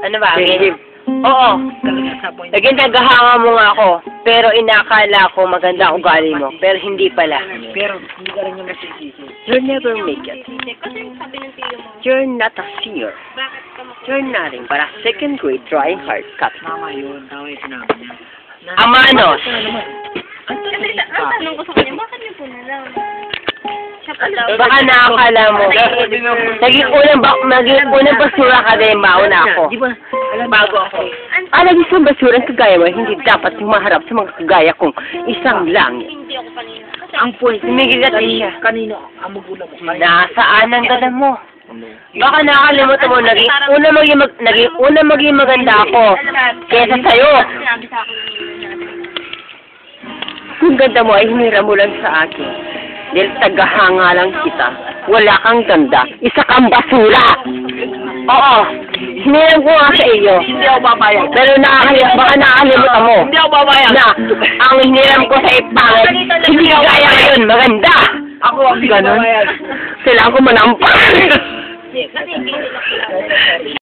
Ano ba? Sensitive. Oo. Naging tagahanga mo nga ako. Pero inakala ko maganda ang ugali mo. Pero hindi pala. Pero hindi ka rin yung masisisi. You'll never make it. Kasi sabi ng tiyo mo, You're not a seer. bakit ka makuha? You're nothing but a second grade trying hard cut. Tama yun. Tama yung sinabi niya. Amanos. Kasi ang tanong ko sa kanya, bakit niyo po nalang? Siya pa daw. Baka nakakala mo. Naging unang basura ka din, mauna ako. Di ba? Alam Bago ako. Alam isang basura ang kagaya mo, hindi dapat humaharap sa mga kagaya kong isang langit. Hindi ako kanina. Kasi Ang point, Tumigil ka siya. Kanino ang magulang mo? Nasaan ang dala mo? Baka nakakalimutan mo, naging una maging maganda ako kesa sa'yo. sinabi sa akin kung ganda mo ay hinira mo lang sa akin. Dahil tagahanga lang kita. Wala kang ganda. Isa kang basura. Oo. Hiniram ko nga sa iyo. Hindi ako babayag. Pero baka nakakalimutan mo. Hindi ako babayag. Na, ang hiniram ko sa ipangit, hindi kaya ngayon. Maganda. Ako ang Ganon. babayag. Kailangan ko manampak. kasi hindi nila